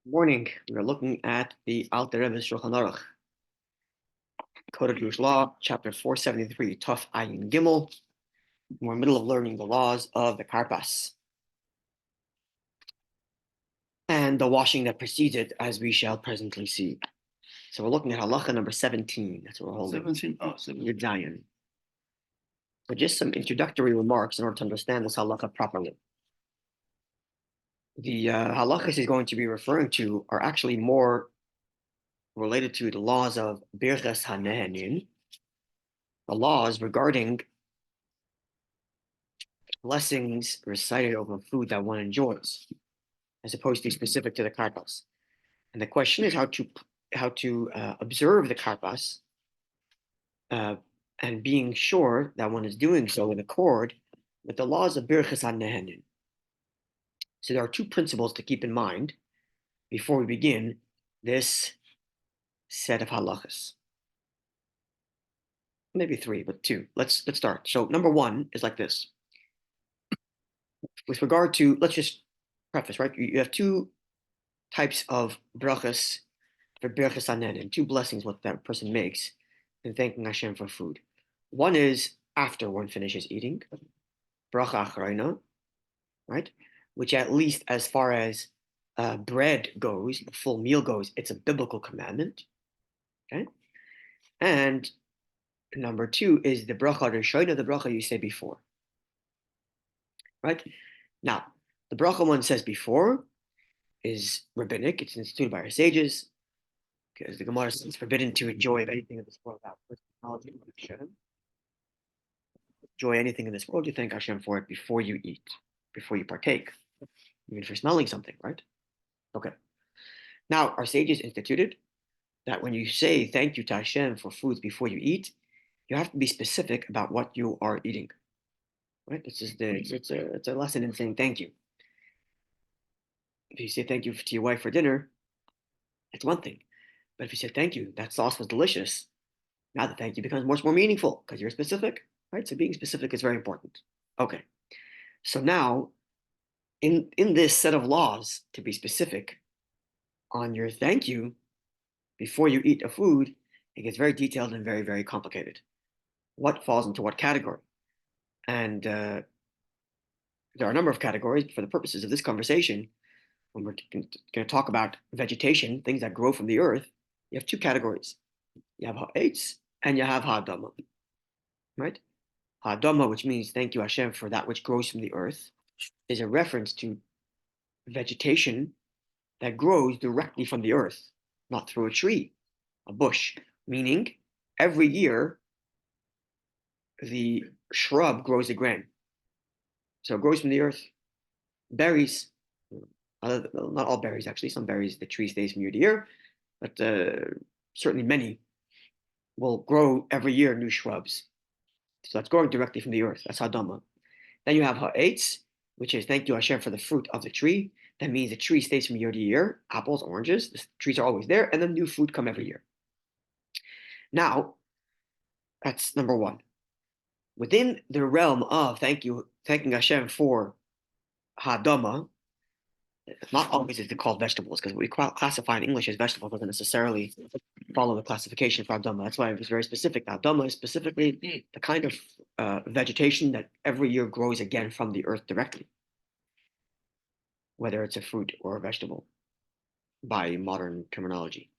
Morning. We are looking at the Alter Rebbe's Shulchan Aruch, Code of Jewish Law, chapter 473, Tuf Ayin Gimel. We're in the middle of learning the laws of the Karpas and the washing that precedes it, as we shall presently see. So we're looking at halacha number 17. That's what we're holding. 17. Oh, 17. Yud. So just some introductory remarks in order to understand this halacha properly. The halachas he's going to be referring to are actually more related to the laws of Birchas HaNehenin, the laws regarding blessings recited over food that one enjoys, as opposed to specific to the karpas. And the question is how to observe the karpas, and being sure that one is doing so in accord with the laws of Birchas HaNehenin. So there are two principles to keep in mind before we begin this set of halachas. Maybe three, but two. Let's start. So number one is like this. With regard to, let's just preface, right? You have two types of brachas for Birchas HaNehenin, two blessings what that person makes in thanking Hashem for food. One is after one finishes eating, bracha achrona, right? Which at least as far as bread goes, the full meal goes, it's a biblical commandment, okay? And number two is the bracha rishona, the bracha you say before, right? Now, the bracha one says before is rabbinic, it's instituted by our sages, because the Gemara says it's forbidden to enjoy anything in this world without first acknowledging Hashem. Enjoy anything in this world, you thank Hashem for it before you eat, before you partake, even for smelling something, right? Okay. Now, our sages instituted that when you say thank you to Hashem for foods before you eat, you have to be specific about what you are eating, right? It's a lesson in saying thank you. If you say thank you to your wife for dinner, it's one thing. But if you say thank you, that sauce was delicious, now the thank you becomes much more meaningful because you're specific, right? So being specific is very important. Okay. So now, in this set of laws, to be specific on your thank you before you eat a food, it gets very detailed and very, very complicated. What falls into what category? And there are a number of categories. For the purposes of this conversation, when we're going to talk about vegetation, things that grow from the earth, you have two categories. You have ha'etz and you have ha'adama, right? Ha'adama, which means thank you Hashem for that which grows from the earth, is a reference to vegetation that grows directly from the earth, not through a tree, a bush, meaning every year the shrub grows again. So it grows from the earth. Berries, not all berries actually, some berries the tree stays from year to year, but certainly many will grow every year new shrubs. So that's growing directly from the earth. That's Hadama. Then you have Ha'etz, which is thank you Hashem for the fruit of the tree. That means the tree stays from year to year. Apples, oranges, the trees are always there, and then new fruit come every year. Now, that's number one. Within the realm of thanking Hashem for Hadama, not always is it called vegetables, because what we classify in English as vegetable doesn't necessarily follow the classification for Hadama. That's why it was very specific. Hadama is specifically the kind of vegetation that every year grows again from the earth directly, whether it's a fruit or a vegetable, by modern terminology.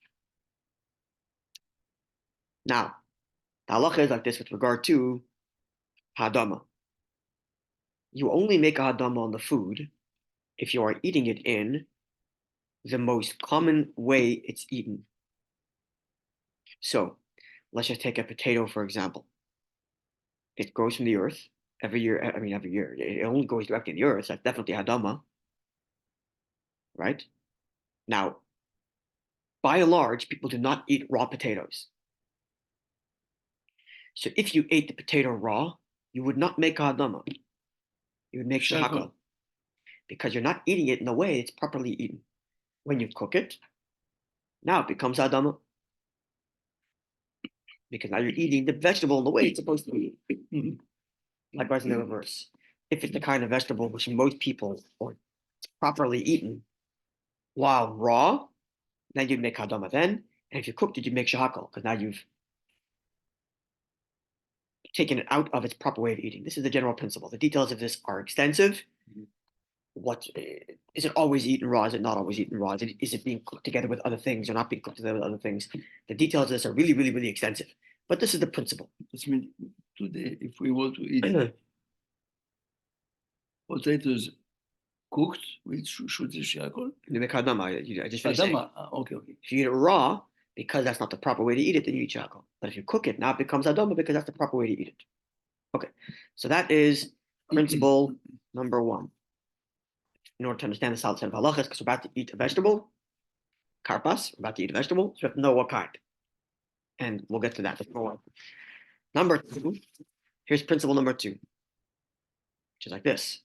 Now, the halacha is like this with regard to Hadama. You only make a Hadama on the food if you are eating it in the most common way it's eaten. So let's just take a potato, for example. It grows from the earth every year. Every year. It only goes directly in the earth. So that's definitely Hadama, right? Now, by and large, people do not eat raw potatoes. So if you ate the potato raw, you would not make Hadama. You would make shahaka, because you're not eating it in the way it's properly eaten. When you cook it, now it becomes Hadama, because now you're eating the vegetable in the way it's supposed to be eaten. Likewise in the reverse. If it's the kind of vegetable which most people or properly eaten, while raw, then you'd make hadama then. And if you cooked it, you'd make shahakal, because now you've taken it out of its proper way of eating. This is the general principle. The details of this are extensive. What is it always eaten raw? Is it not always eaten raw? Is it being cooked together with other things or not being cooked together with other things? The details of this are really, really, really extensive. But this is the principle. This means today, if we want to eat potatoes cooked with should shakol? I just finished saying. Okay. If you eat it raw, because that's not the proper way to eat it, then you eat shakol. But if you cook it, now it becomes adama because that's the proper way to eat it. Okay, so that is principle number one. In order to understand the solid set of halachas, because we're about to eat a vegetable, karpas, we're about to eat a vegetable, so we have to know what kind. And we'll get to that. Number two, here's principle number two, which is like this.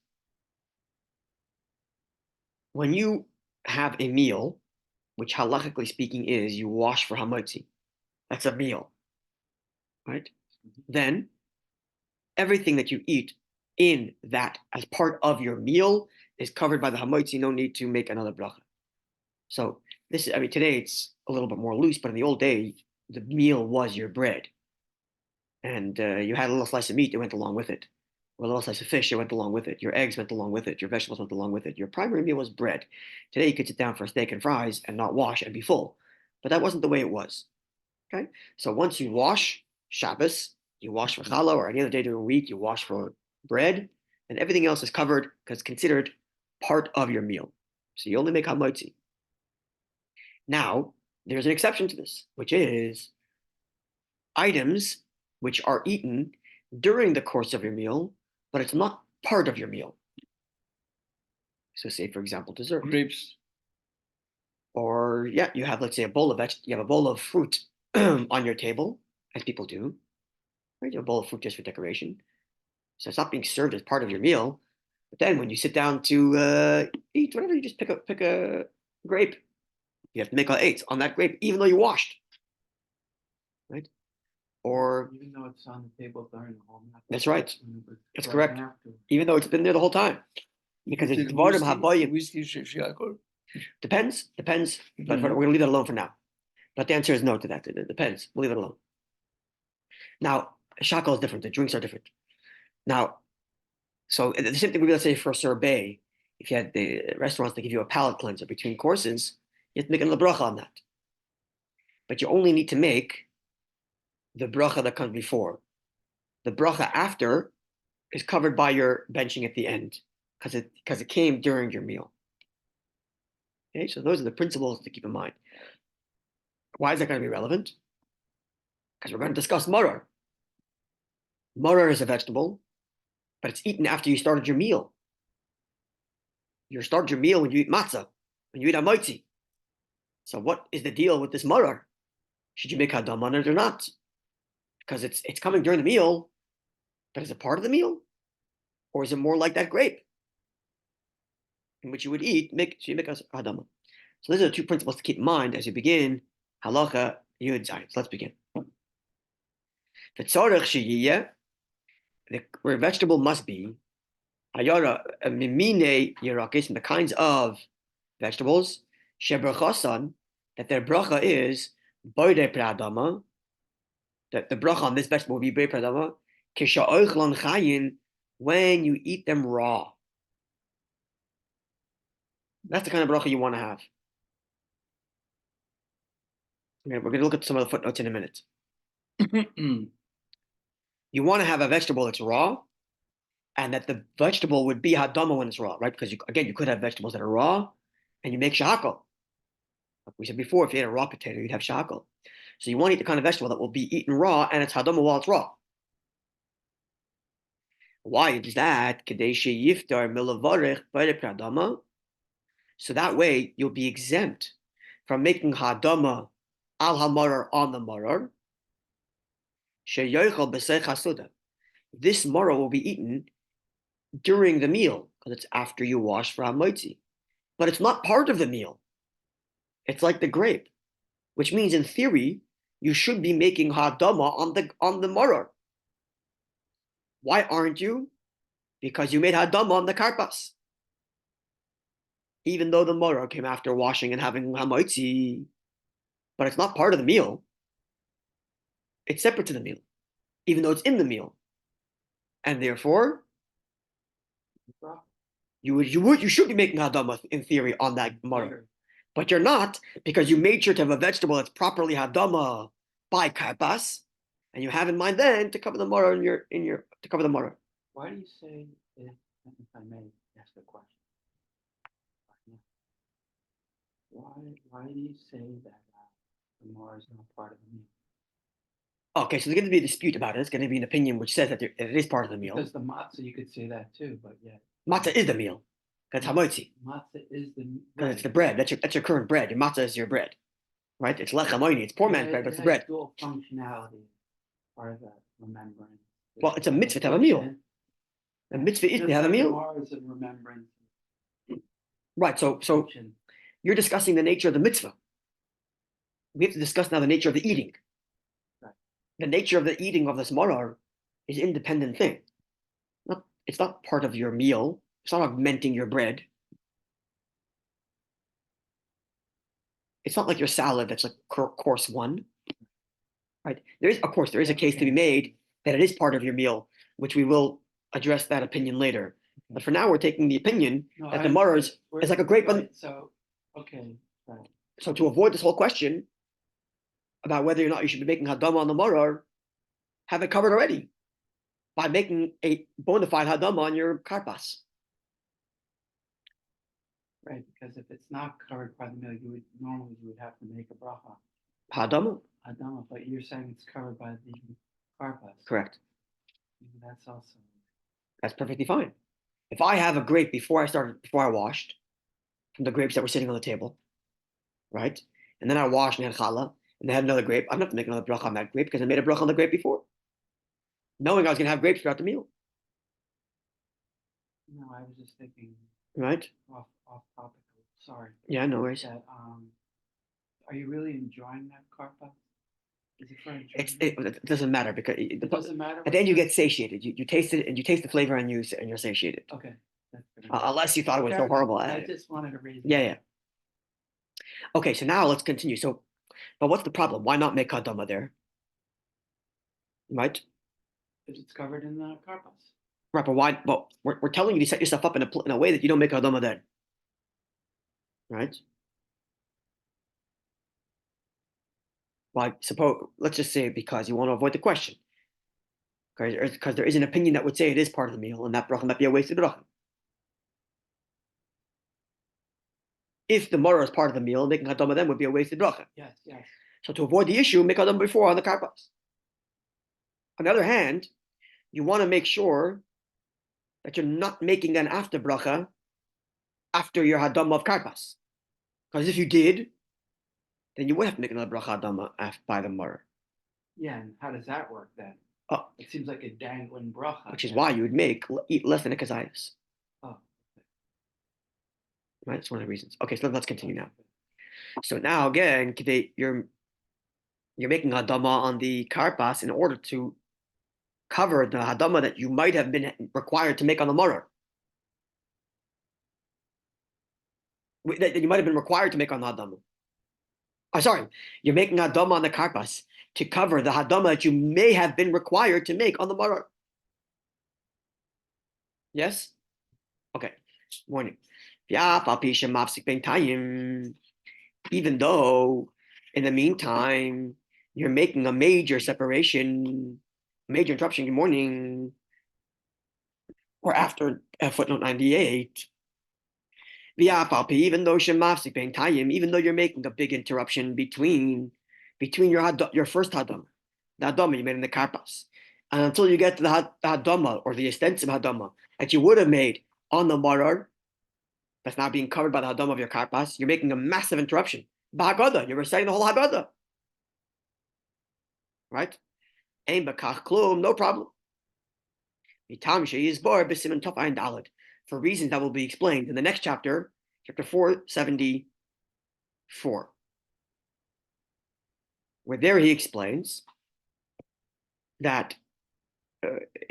When you have a meal, which halachically speaking is you wash for hamotzi, that's a meal, right? Then everything that you eat in that as part of your meal is covered by the hamotzi. No need to make another bracha. So this is, today it's a little bit more loose, but in the old day, the meal was your bread. And you had a little slice of meat that went along with it, or a little slice of fish that went along with it. Your eggs went along with it. Your vegetables went along with it. Your primary meal was bread. Today you could sit down for a steak and fries and not wash and be full. But that wasn't the way it was. Okay? So once you wash Shabbos, you wash for challah, or any other day during the week, you wash for bread, and everything else is covered because it's considered part of your meal. So you only make hamotzi. Now, there's an exception to this, which is items which are eaten during the course of your meal, but it's not part of your meal. So say, for example, dessert. Grapes. Or you have, let's say, a bowl of fruit on your table, as people do. Right? You have a bowl of fruit just for decoration. So it's not being served as part of your meal. But then when you sit down to eat, whatever, you just pick a grape. You have to make an eight on that grape, even though you washed. Right? Or even though it's on the table during the whole night. That's right. That's correct. Even though it's been there the whole time. Because it's Dvarim Habayim. Whiskey shakol. Depends. But we're gonna leave that alone for now. But the answer is no to that. It depends. We'll leave it alone. Now, shakol is different. The drinks are different. Now, so the same thing we would say for sorbet. If you had the restaurants that give you a palate cleanser between courses, you have to make another bracha on that. But you only need to make the bracha that comes before. The bracha after is covered by your benching at the end because it came during your meal. Okay, so those are the principles to keep in mind. Why is that going to be relevant? Because we're going to discuss maror. Maror is a vegetable, but it's eaten after you started your meal. You started your meal when you eat matzah, when you eat hamotzi. So what is the deal with this maror? Should you make hadam on it or not? Because it's coming during the meal, but is it part of the meal? Or is it more like that grape in which you would eat, you make us hadama? So these are the two principles to keep in mind as you begin halacha yud zayin. So let's begin. Where a vegetable must be hayara mimine yerakis, from the kinds of vegetables shebrachasan, that their bracha is boide pradama, that the bracha on this vegetable will be boide pradama kisha oichlon chayin, when you eat them raw. That's the kind of bracha you want to have. Okay, we're going to look at some of the footnotes in a minute. You want to have a vegetable that's raw, and that the vegetable would be hadama when it's raw, right? Because you could have vegetables that are raw, and you make shakol. Like we said before, if you ate a raw potato, you'd have shakol. So you want to eat the kind of vegetable that will be eaten raw, and it's hadama while it's raw. Why is that? So that way you'll be exempt from making hadama al hamarar on the marar. This marar will be eaten during the meal because it's after you wash for hamotzi, but it's not part of the meal. It's like the grape, which means in theory you should be making hadama on the marar. Why aren't you? Because you made hadama on the karpas. even though the moror came after washing and having hamaitzi, but it's not part of the meal. It's separate to the meal, even though it's in the meal, and therefore you should be making hadama in theory on that moror, but you're not because you made sure to have a vegetable that's properly hadama by karpas, and you have in mind then to cover the moror to cover the moror. Why do you say, if I may ask a question? Why do you say that the Mara is not part of the meal? Okay, so there's going to be a dispute about it. It's going to be an opinion which says that it is part of the meal. Because the matzah, you could say that too, but yet Matzah is the meal. That's hamotzi. matzah is the Because it's the bread. That's your current bread. Your matzah is your bread, right? It's lechem oini. It's poor man's bread, but it's the bread. Dual functionality, part of that remembrance. Well, it's a mitzvah to have a meal. The mitzvah is to have a meal. Mara is a remembrance. Right. So function. you're discussing the nature of the mitzvah. We have to discuss now the nature of the eating. Right. The nature of the eating of this morar is an independent thing. It's not part of your meal. It's not augmenting your bread. It's not like your salad that's like course one, right? There is a case to be made that it is part of your meal, which we will address that opinion later. But for now, we're taking the opinion that the morar is like a grape. Right, so, okay, right. So to avoid this whole question about whether or not you should be making hadama on the morar, have it covered already by making a bona fide hadama on your karpas. Right, because if it's not covered by the meal, you would have to make a bracha. Hadama? Hadama, but you're saying it's covered by the karpas. Correct. That's perfectly fine. If I have a grape before I washed, from the grapes that were sitting on the table, right? And then I washed and had challah, and I had another grape, I'm not going to make another bracha on that grape because I made a bracha on the grape before, knowing I was going to have grapes throughout the meal. No, I was just thinking. Right? Off topic. Sorry. Yeah, no worries. That, are you really enjoying that karpa? Is it for enjoyment? It doesn't matter because it doesn't matter. At the end you get satiated. You taste it and you taste the flavor and you're satiated. Okay. Unless you thought it was so horrible. I just wanted to raise. Yeah. Okay, so now let's continue. So, but what's the problem? Why not make kadama there? Right? Because it's covered in the karpas. Right, but why? Well, we're telling you to set yourself up in a way that you don't make hadama then, right? Well, let's just say because you want to avoid the question, because there is an opinion that would say it is part of the meal, and that bracha might be a wasted bracha. If the morah is part of the meal, making hadama then would be a wasted bracha. Yes. So to avoid the issue, make hadama before on the karpas. On the other hand, you want to make sure that you're not making an after bracha after your hadama of karpas. Because if you did, then you would have to make another bracha hadama by the morah. Yeah, and how does that work then? Oh, it seems like a dangling bracha. Which is why you would eat less than a kazayas. Oh. Right, that's one of the reasons. Okay, so let's continue now. So now again, you're making hadama on the karpas in order to cover the hadama that you might have been required to make on the morah. That you might have been required to make on the hadama. Sorry, you're making hadama on the karpas to cover the hadama that you may have been required to make on the morah. Yes? Okay. Warning. Even though in the meantime you're making a major separation, major interruption, good morning, or after footnote 98, even though you're making a big interruption between your first hadama, the hadama you made in the karpas, and until you get to the hadama or the extensive hadama that you would have made on the morah, that's not being covered by the hadama of your karpas, you're making a massive interruption. Ba'agada, you're reciting the whole Haggadah. Right? Ein bakach klum, no problem. For reasons that will be explained in the next chapter, chapter 474. Where there he explains that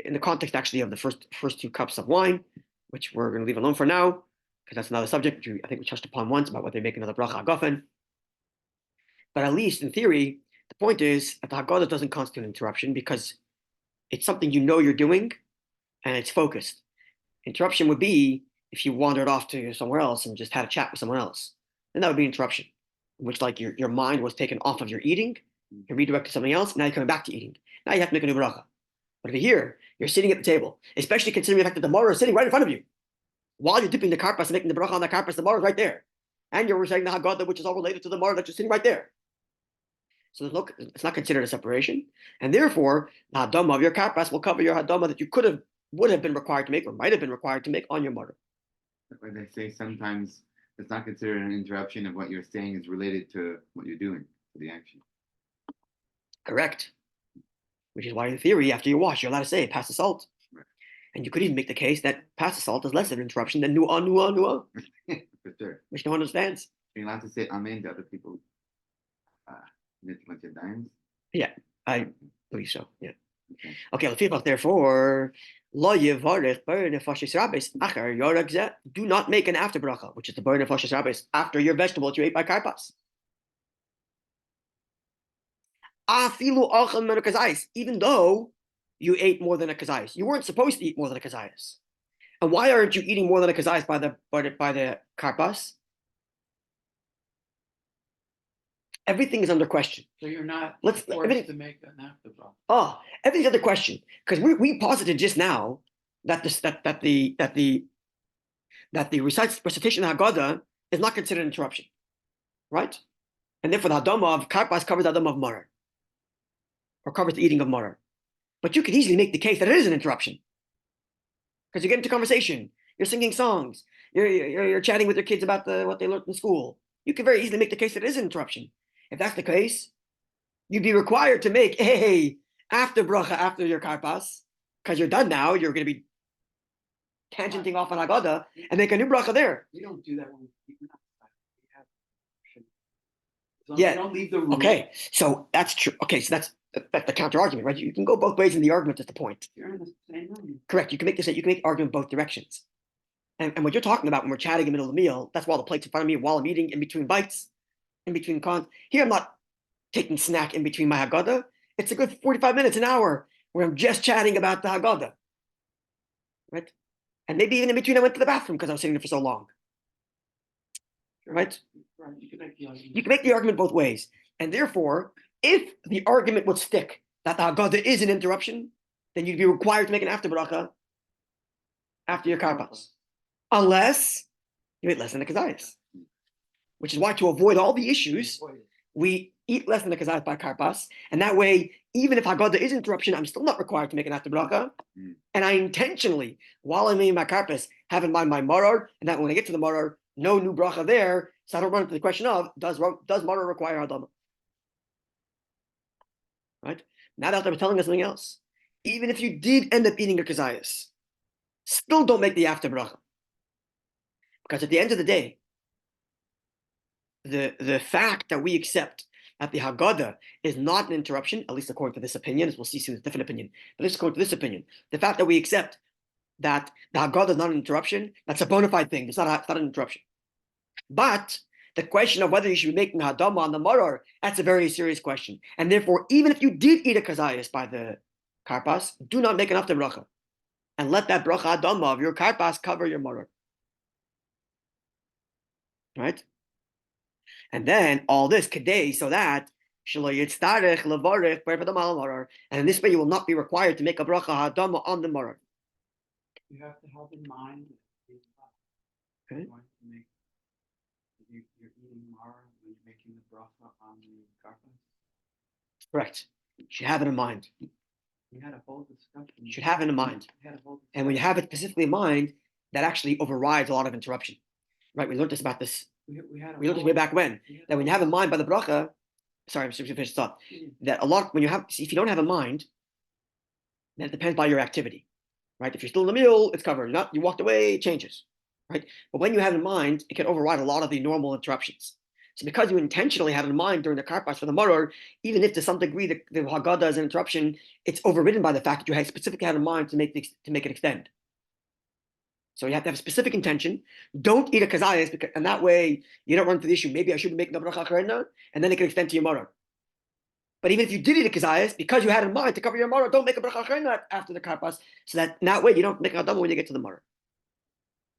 in the context actually of the first two cups of wine, which we're going to leave alone for now, because that's another subject which I think we touched upon once about whether they make another bracha agafen. But at least in theory, the point is that the Haggadah doesn't constitute an interruption because it's something you know you're doing and it's focused. Interruption would be if you wandered off to somewhere else and just had a chat with someone else. Then that would be interruption, in which like your mind was taken off of your eating, you redirected to something else, now you're coming back to eating. Now you have to make a new bracha. But if you're here, you're sitting at the table, especially considering the fact that the maror is sitting right in front of you. While you're dipping the karpas and making the bracha on the karpas, the maror is right there. And you're reciting the Haggadah, which is all related to the maror that you're sitting right there. So it's not considered a separation. And therefore, the hadama of your karpas will cover your hadama that you would have been required to make or might have been required to make on your maror. But they say sometimes it's not considered an interruption if what you're saying is related to what you're doing, to the action. Correct. Which is why in theory, after you wash, you're allowed to say, pass the salt. Right. And you could even make the case that pass the salt is less of an interruption than nu'a, For sure. which no one understands. You're allowed to say amen to other people. Like your dimes. Yeah, I believe so. Yeah. Okay. Okay, therefore, lo yivarech bar nefashis rabes achar yorag zeh. Do not make an after bracha, which is the bar nefashis rabes, after your vegetable that you ate by karpas. Afilu achal men kazayis, even though you ate more than a kazayis. You weren't supposed to eat more than a kazayis. And why aren't you eating more than a kazayis by the karpas? Everything is under question. So you're not forced to make an after bracha. Oh, everything's under question because we posited just now that the recitation of Haggadah is not considered an interruption, right? And therefore, the hadama of karpas covers the hadama of maror, or covers the eating of maror. But you could easily make the case that it is an interruption because you get into conversation, you're singing songs, you're chatting with your kids about what they learned in school. You could very easily make the case that it is an interruption. If that's the case, you'd be required to make a after bracha after your karpas, because you're done now. You're going to be tangenting off on Haggadah and make a new bracha there. We don't do that when we have. Yeah. We don't leave the room. Okay, so that's true. Okay, so that's the counter argument, right? You can go both ways in the argument. Is the point? You're in the same room. Correct. You can make the argument both directions. And what you're talking about when we're chatting in the middle of the meal, that's while the plate's in front of me, while I'm eating, in between bites, in between cons. Here, I'm not taking snack in between my Haggadah. It's a good 45 minutes, an hour, where I'm just chatting about the Haggadah. Right? And maybe even in between, I went to the bathroom because I was sitting there for so long. Right? Right. You can make the argument. You can make the argument both ways. And therefore, if the argument would stick that the Haggadah is an interruption, then you'd be required to make an after bracha after your karpas. Unless you eat less than a kazayas. Which is why, to avoid all the issues, we eat less than a kazayas by karpas. And that way, even if Haggadah is interruption, I'm still not required to make an after bracha. And I intentionally, while I'm eating my karpas, have in mind my maror, and that when I get to the maror, no new bracha there, so I don't run into the question of, does maror require hadama? Right? Now that I'm telling us something else. Even if you did end up eating a kazayas, still don't make the after bracha. Because at the end of the day, the fact that we accept that the Haggadah is not an interruption, at least according to this opinion, as we'll see soon, it's a different opinion, but this is according to this opinion, the fact that we accept that the Haggadah is not an interruption, that's a bona fide thing, it's not an interruption. But the question of whether you should be making hadama on the maror, that's a very serious question. And therefore, even if you did eat a kazayas by the karpas, do not make an after bracha. And let that bracha hadama of your karpas cover your maror. Right? And then all this kadei, so that and in this way you will not be required to make a bracha hadama on the maror. You have to have in mind that Okay. you're eating maror when you're making the bracha on the karpas. Correct. You should have it in mind. We had a whole discussion. You should have it in mind. And when you have it specifically in mind, that actually overrides a lot of interruption. Right? We learned this about this. We learned this way back when. That when you have in mind by the bracha, sorry, I'm just going to finish the thought. That a lot, when you have, if you don't have in mind, then it depends by your activity. Right? If you're still in the meal, it's covered. Not, you walked away, it changes. Right? But when you have in mind, it can override a lot of the normal interruptions. So because you intentionally had in mind during the karpas for the maror, even if to some degree the Haggadah is an interruption, it's overridden by the fact that you had specifically had in mind to make it extend. So you have to have a specific intention. Don't eat a kazayas, because, and that way you don't run into the issue. Maybe I should be making a bracha acharena, and then it can extend to your motor. But even if you did eat a kazayas, because you had in mind to cover your motor, don't make a bracha acharena after the karpas, so that way you don't make a dama when you get to the motor.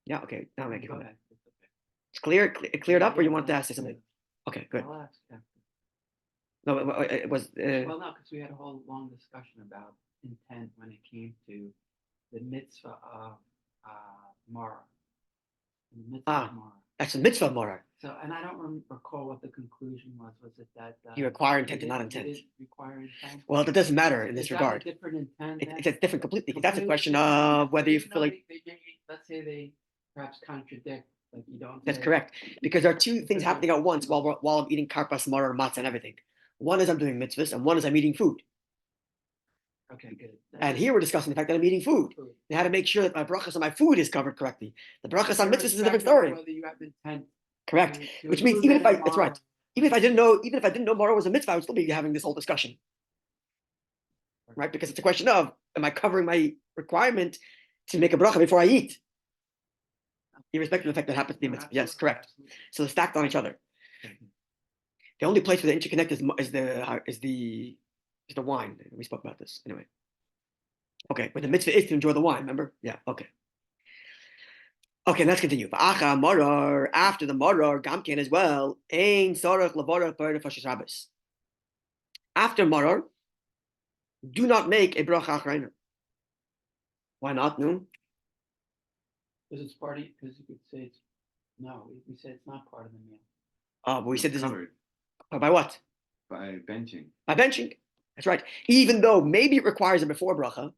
Yeah, okay. Now make it. Go ahead. It's okay. It's clear. It cleared up, or you want to ask something? Okay, good. I'll ask after. No, it was. Well, no, because we had a whole long discussion about intent when it came to the mitzvah of Mara. The mitzvah of Mara. That's a mitzvah motor. So, and I don't recall what the conclusion was. Was it that You require intent and not did intent. it require intent? Well, that doesn't matter in this Is that regard. a different intent. It's a different completely. That's a Completely question different of intent. whether So you even feel though like. let's say they perhaps contradict, like you don't. That's say- correct, because there are two things Okay. happening at once while I'm eating karpas, motor, matzah, and everything. One is I'm doing mitzvahs, and one is I'm eating food. Okay, good. And here we're discussing the fact that I'm eating food. Food. And how to make sure that my brachas on my food is covered correctly. The brachas on mitzvahs is a different Irrespective of story. Whether you have intent. Correct. to Which means include even if it in that's Mara. right. Even if I didn't know Mara was a mitzvah, I would still be having this whole discussion. Right? Because it's a question of, am I covering my requirement to make a bracha before I eat? Irrespective of the fact that it happens to be a mitzvah. Yes, correct. So they're stacked on each other. The only place where they interconnect is the wine. We spoke about this anyway. Okay, but the mitzvah is to enjoy the wine. Remember? Yeah. Okay. Okay, let's continue. After the maror, gamken as well. Ein sarach lavarach b'erev Hashis Rabbos. After maror, do not make a bracha acharena. Why not? No. Because it's party. Because you could say it's no. We say it's not part of the meal. But we said this is covered by what? by benching. By benching. That's right. Even though maybe it requires a before bracha,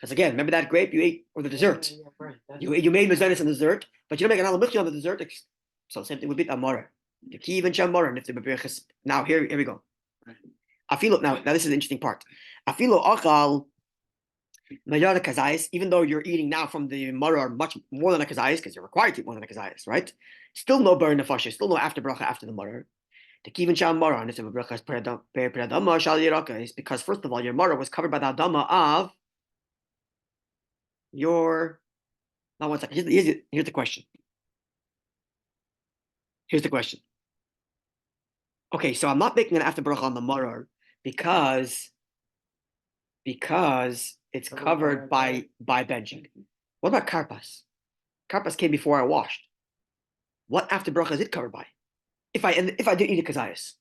because again, remember that grape you ate or the dessert. Yeah, right. That's You made mezenis in the dessert, but you don't make an alamikli on the dessert. So the same thing would be amara. The key even shamara. And if the beberches. Now here we go. Afilo. Now this is the interesting part. Afilo achal mayara kazayis. Even though you're eating now from the maror much more than a kazayis, because you're required to eat more than a kazayis, right? Still no burn nefashis. Still no after bracha after the maror. The key even shamara. And if the beberches peradama shal yiraka is because first of all your maror was covered by the adama of your. Now, one second. Here's the question. Here's the question. Okay, so I'm not making an after bracha on the maror because it's covered by benching. What about karpas? Karpas came before I washed. What after bracha is it covered by? If I did eat a kazayas,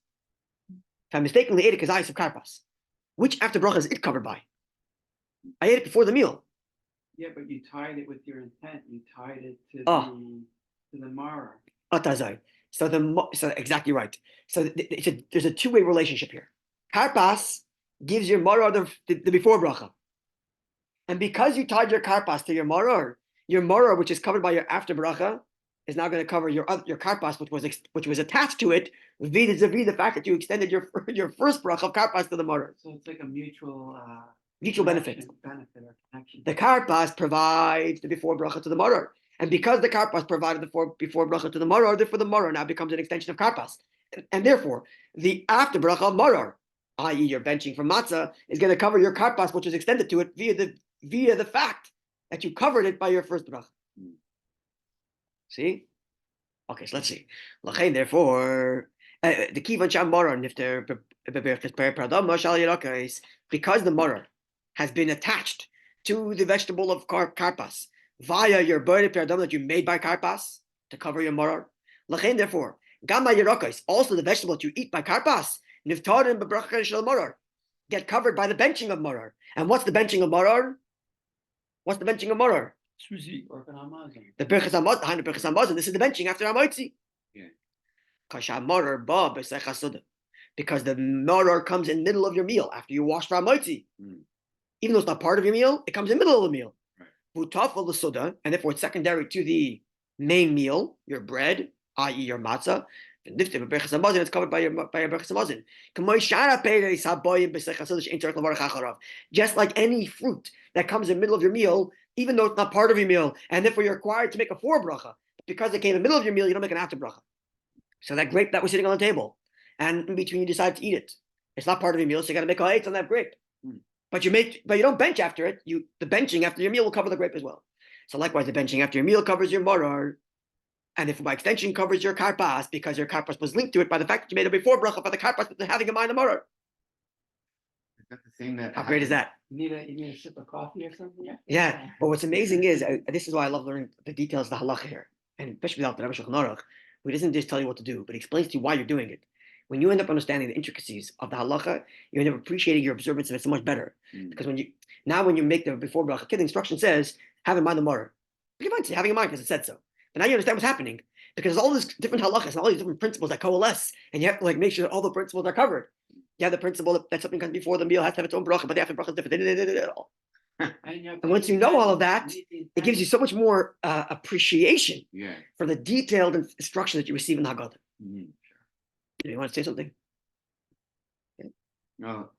if I mistakenly ate a kazayas of karpas, which after bracha is it covered by? I ate it before the meal. Yeah, but you tied it with your intent. You tied it to the Mara. Atazai. So exactly right. So there's a two-way relationship here. Karpas gives your maror the before bracha, and because you tied your karpas to your maror, which is covered by your after bracha, is now going to cover your karpas, which was attached to it. The fact that you extended your first bracha of karpas to the maror. So it's like a mutual benefit. Benefit or connection. The karpas provides the before bracha to the maror. And because the karpas provided the before bracha to the maror, therefore the maror now becomes an extension of karpas. And therefore, the after bracha maror, i.e. your benching from matzah, is going to cover your karpas, which is extended to it via the fact that you covered it by your first bracha. See? Okay, so let's see. Therefore, the kivan sham maror nifter because the maror has been attached to the vegetable of karpas via your body peradam that you made by karpas to cover your maror. Therefore, gamma yerakos, also the vegetable that you eat by karpas, niftarim bebracha shel maror, get covered by the benching of maror. And what's the benching of maror? What's the benching of maror? Suzy. The berachas hamazon. This is the benching after hamotzi. Yeah. Because the maror comes in the middle of your meal after you wash for hamotzi. Even though it's not part of your meal, it comes in the middle of the meal. Right. And therefore it's secondary to the main meal, your bread, i.e. your matzah. It's covered by your berachas hamazon. Just like any fruit that comes in the middle of your meal, even though it's not part of your meal, and therefore you're required to make a fore bracha, because it came in the middle of your meal, you don't make an after bracha. So that grape that was sitting on the table, and in between you decide to eat it, it's not part of your meal, so you got to make a eitz on that grape. But you don't bench after it. The benching after your meal will cover the grape as well. So likewise, the benching after your meal covers your morar. And if by extension covers your karpas, because your karpas was linked to it by the fact that you made it before bracha, but the karpas was having a mind of morar. Is that the same that? How great is that? You need a sip of coffee or something? Yeah. But what's amazing is, this is why I love learning the details of the halacha here. And especially without the Rebbe Shulchan Aruch, who doesn't just tell you what to do, but explains to you why you're doing it. When you end up understanding the intricacies of the halacha, you end up appreciating your observance of it so much better. Because when you make the before bracha, the instruction says, have in mind the morar. You might say having in mind because it said so. But now you understand what's happening. Because there's all these different halachas and all these different principles that coalesce, and you have to like make sure that all the principles are covered. You have the principle that something comes before the meal has to have its own bracha, but the after bracha is different. And once you know all of that, it gives you so much more appreciation for the detailed instruction that you receive in the Haggadah. Do you want to say something? No.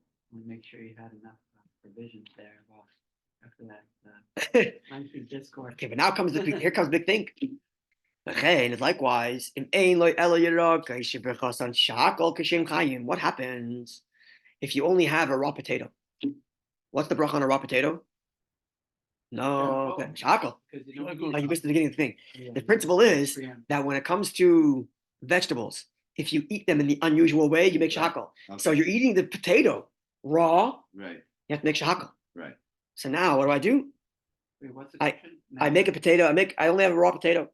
Make sure you had enough provisions there after that lengthy discourse. Okay, but now comes here comes the big thing. And likewise, what happens if you only have a raw potato? What's the bracha on a raw potato? No, shakal. You missed the beginning of the thing. The principle is that when it comes to vegetables, if you eat them in the unusual way, you make shakal. So you're eating the potato raw. Right. You have to make shakal. Right. So now what do? Wait, what's the question? I make a potato. I only have a raw potato.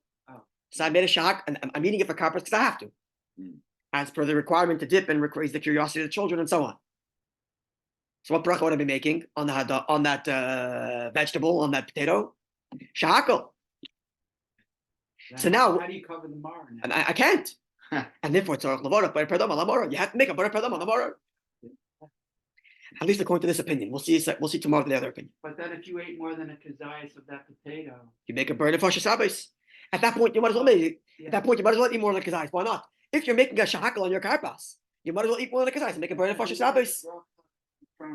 So I made a shak, and I'm eating it for karpas because I have to, as per the requirement to dip and raise the curiosity of the children and so on. So what bracha would I be making on that vegetable, on that potato? Shakal. So now, how do you cover the mar? I can't, and therefore it's you have to make a bar perdam on the morar. At least according to this opinion. We'll see tomorrow the other opinion. But then if you ate more than a kazayas of that potato, you make a burn of Shabbos. At that point, you might as well make. At that point, you might as well eat more than a kazayas. Why not? If you're making a shakal on your karpas, you might as well eat more than a kazayas and make a burn of Shabbos.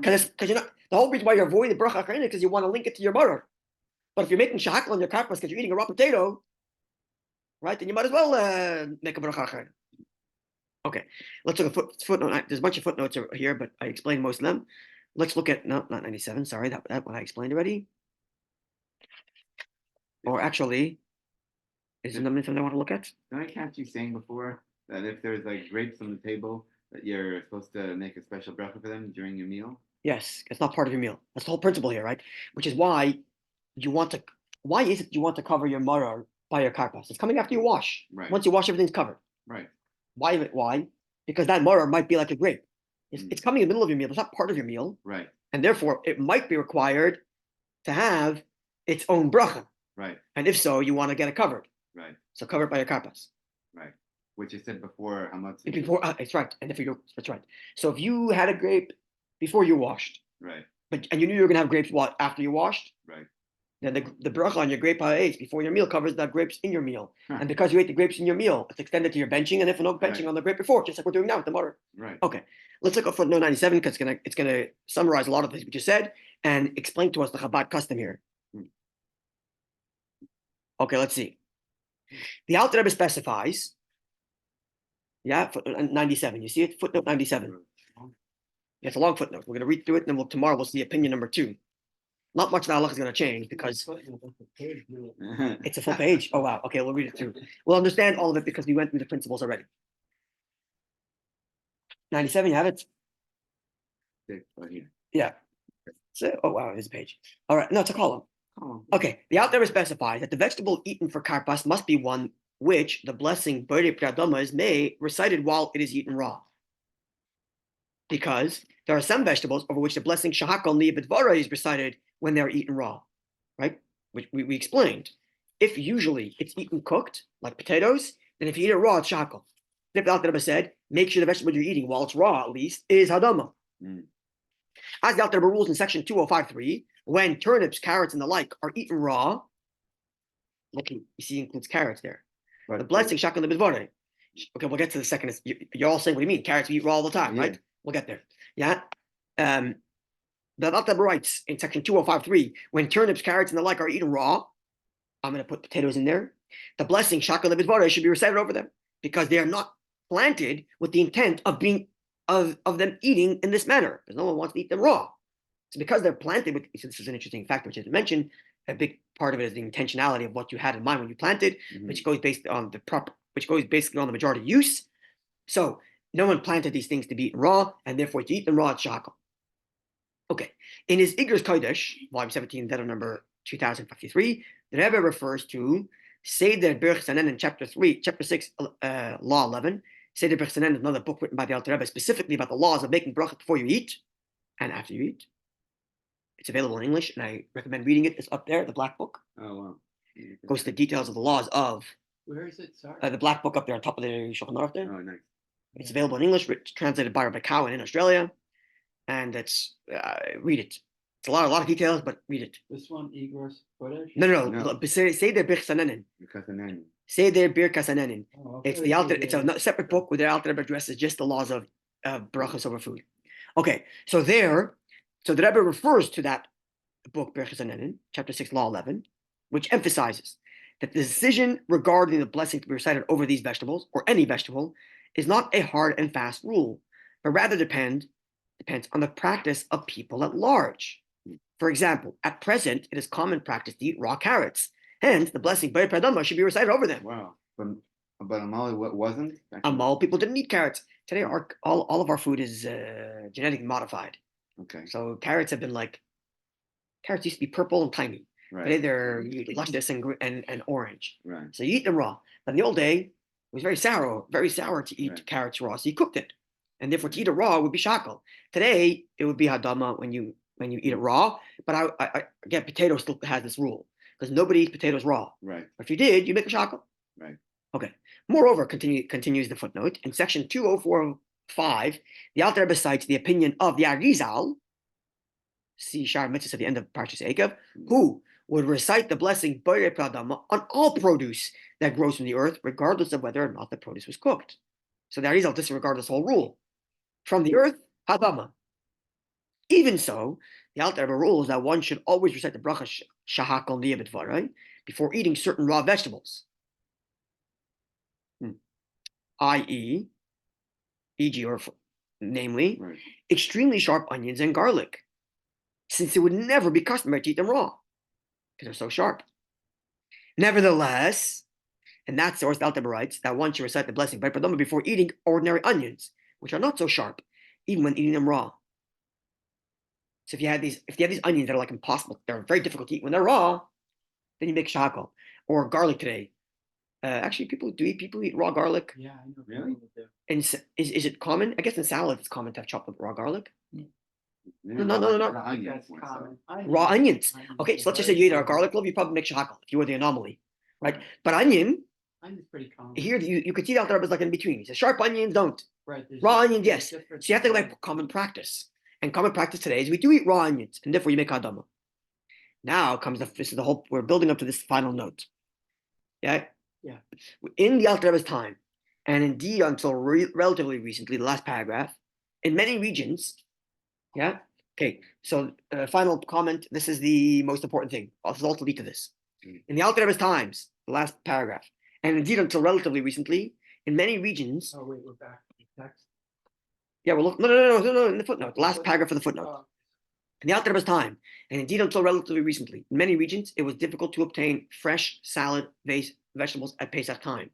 Because you're not, the whole reason why you're avoiding the bracha is because you want to link it to your morar. But if you're making shakal on your karpas because you're eating a raw potato, right? Then you might as well make a bracha. Okay, let's look at footnote. There's a bunch of footnotes here, but I explained most of them. Let's look at not 97. Sorry, that one I explained already. Or actually, is there something I want to look at? Did I catch you saying before that if there's like grapes on the table, that you're supposed to make a special bracha for them during your meal? Yes, it's not part of your meal. That's the whole principle here, right? Which is why you want to. Why is it you want to cover your morar by your karpas? It's coming after you wash. Right. Once you wash, everything's covered. Right. Why? Because that morar might be like a grape. It's coming in the middle of your meal. It's not part of your meal. Right. And therefore, it might be required to have its own bracha. Right. And if so, you want to get it covered. Right. So cover it by your karpas. Right. Which you said before, how much? Before, it's right. And that's right. So if you had a grape before you washed, right, and you knew you were going to have grapes after you washed, right, then the bracha on your grape ha'etz before your meal covers the grapes in your meal. Huh. And because you ate the grapes in your meal, it's extended to your benching, and if no benching on the grape before, just like we're doing now with the morar. Right. Okay, let's look at footnote 97 because it's gonna summarize a lot of things we just said and explain to us the Chabad custom here. Okay, let's see. The Alter Rebbe specifies. Yeah, footnote 97. You see it? Footnote 97. It's a long footnote. We're going to read through it, and then tomorrow we'll see opinion number 2. Not much of the halakha is going to change because it's a full page. Oh, wow. Okay, we'll read it through. We'll understand all of it because we went through the principles already. 97, you have it? Right here. Yeah. So, oh, wow, here's a page. All right. No, it's a column. Okay, the Alter Rebbe specifies that the vegetable eaten for karpas must be one which the blessing Borei Priadoma is made recited while it is eaten raw. Because there are some vegetables over which the blessing Shahakal Niyabidvara is recited when they are eaten raw, right? Which we explained. If usually it's eaten cooked, like potatoes, then if you eat it raw, it's Shahakal. The Alter Rebbe said, make sure the vegetable you're eating, while it's raw at least, is Hadama. As the Alter Rebbe rules in section 2053, when turnips, carrots, and the like are eaten raw, look, you see, includes carrots there. Right. The blessing shakal lebidvare. Okay, we'll get to the second. You're all saying, what do you mean? Carrots we eat raw all the time, right? We'll get there. Yeah. The Alter Rebbe writes in section 2053, when turnips, carrots, and the like are eaten raw, I'm going to put potatoes in there. The blessing shakal lebidvare should be recited over them because they are not planted with the intent of being of them eating in this manner, because no one wants to eat them raw. So because they're planted with, so this is an interesting fact which is mentioned, a big part of it is the intentionality of what you had in mind when you planted, which goes based on which goes basically on the majority use. So no one planted these things to be eaten raw, and therefore to eat them raw, it's shakal. Okay. In his Igros Kodesh, volume 17, letter number 2053, the Rebbe refers to Seder Berch Sanen in chapter 6, law 11. Seder Berch Sanen is another book written by the Alter Rebbe specifically about the laws of making brachas before you eat and after you eat. It's available in English, and I recommend reading it. It's up there, the black book. Oh, wow. Goes to the details of the laws of Where is it? Sorry. the black book up there on top of the Shulchan Aruch there. Oh, nice. It's available in English, translated by Rabbi Cowan in Australia, and it's read it. It's a lot of details, but read it. This one, Igros Kodesh? No. Seder Birch Sanenin. Because of nanny. Seder Birch Sanenin. Oh, okay. It's the Alter. It's a separate book where the Alter Rebbe addresses just the laws of brachas over food. Okay, so the Rebbe refers to that book Birch Sanenin, chapter 6, law 11, which emphasizes that the decision regarding the blessing to be recited over these vegetables or any vegetable is not a hard and fast rule, but rather depends on the practice of people at large. For example, at present, it is common practice to eat raw carrots. Hence, the blessing B'er Pradama should be recited over them. Wow. But Amal, what wasn't? Amal people didn't eat carrots. Today, all of our food is genetically modified. Okay. So carrots used to be purple and tiny. Right. Today they're luscious and orange. Right. So you eat them raw. But in the old day, it was very sour to eat carrots raw. So you cooked it. And therefore to eat it raw would be shakal. Today, it would be hadama when you eat it raw. But again, potato still has this rule. Because nobody eats potatoes raw. Right. If you did, you make a shakal. Right. Okay. Moreover, continues the footnote, in section 2045, the Alter Rebbe cites the opinion of the Arizal, see Shar Mitzvahs at the end of Parshas Eikev, who would recite the blessing B'orei Pradama on all produce that grows from the earth, regardless of whether or not the produce was cooked. So the Arizal disregard this whole rule. From the earth, Hadama. Even so, the Alter Rebbe rules that one should always recite the bracha Shahakal Niyah before eating certain raw vegetables. I.e., namely, Right. extremely sharp onions and garlic, since it would never be customary to eat them raw, because they're so sharp. Nevertheless, and that source, the Alter Rebbe writes, that one should recite the blessing before eating ordinary onions, which are not so sharp, even when eating them raw. So if you have these onions that are like impossible, they're very difficult to eat when they're raw, then you make shakal. Or garlic today. Actually, people eat raw garlic. Yeah, I know. Really? people that do. And is it common? I guess in salad it's common to have chopped up raw garlic. No. I think that's common. Raw onions. Okay, so let's just say you ate a garlic clove, you probably make shakal if you were the anomaly, right? But onion, Onion's pretty common. here you could see the Alter Rebbe is like in between. He says sharp onions don't. Right. there's Raw just- onions, there's yes. So different you have to go by different- common practice. And common practice today is we do eat raw onions, and therefore you make hadama. Now comes we're building up to this final note. Yeah? Yeah. In the Alter Rebbe's time, and indeed until relatively recently, the last paragraph, in many regions, yeah? Okay, so final comment, this is the most important thing. This will also lead to this. In the Alter Rebbe's times, the last paragraph, and indeed until relatively recently, in many regions, Oh, wait, we're back to the text. yeah, well, no, in the footnote, the last paragraph of the footnote. Oh, In the Alter Rebbe's time, and indeed until relatively recently, in many regions, it was difficult to obtain fresh salad-based vegetables at Pesach time.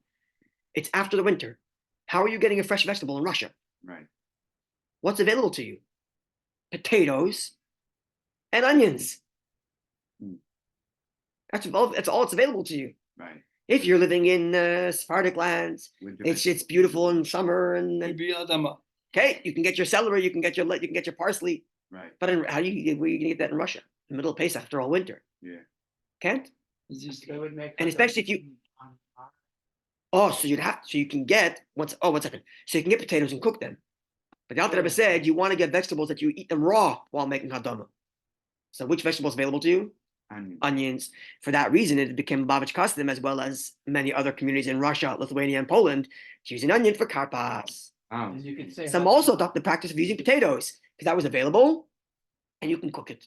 It's after the winter. How are you getting a fresh vegetable in Russia? Right. What's available to you? Potatoes and onions. That's all it's available to you. Right. If you're living in Sephardic lands, Winter it's beautiful in summer, and Maybe Adama. okay, you can get your celery, you can get your parsley. Right. But where are you gonna get that in Russia? In the middle of Pesach after all winter? Yeah. Can't? Is this they would make. And like especially a- if you- on- on- Oh, so you can get one second. So you can get potatoes and cook them. But the Alter Rebbe said you want to get vegetables that you eat them raw while making hadama. So which vegetables available to you? Onion. Onions. For that reason, it became Babich custom, as well as many other communities in Russia, Lithuania, and Poland, to use an onion for karpas. Oh. As you could say. Some also adopted the practice of using potatoes because that was available, and you can cook it.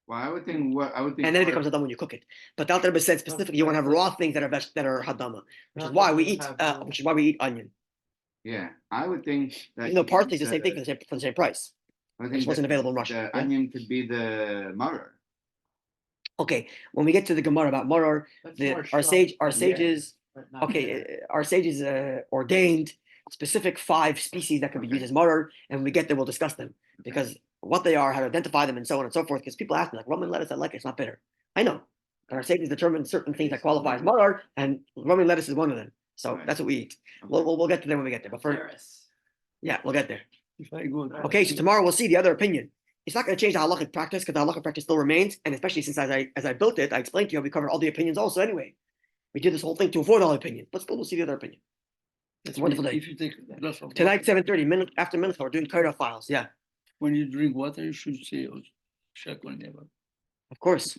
Well, I would think And then it becomes hadama when you cook it. But the Alter Rebbe said specifically you want to have raw things that are hadama, which is why we eat onion. Yeah, I would think that. Even though parsley is the same thing for the same price. I It wasn't available in Russia. The Yeah? onion could be the maror. Okay, when we get to the Gemara about Maror, That's the, more our short, sages, but not okay, bitter. our sages ordained specific 5 species that can be used as Maror, and when we get there, we'll discuss them because what they are, how to identify them, and so on and so forth. Because people ask me, like, Roman lettuce, I like it, it's not bitter. I know. And our sages determine certain things that qualify as Maror, and Roman lettuce is one of them. So Right. that's what we eat. Okay. We'll get to them when we get there. But for Paris. yeah, we'll get there. If I go. Okay, so tomorrow we'll see the other opinion. It's not going to change the halachic practice because the halachic practice still remains, and especially since as I built it, I explained to you we covered all the opinions also anyway. We did this whole thing to avoid all opinion, but still we'll see the other opinion. It's a wonderful day. If you take a glass of Tonight, water, 7:30, minute after minute, we're doing Torah files. Yeah, when you drink water, you should say, oh, Shakon never. of course.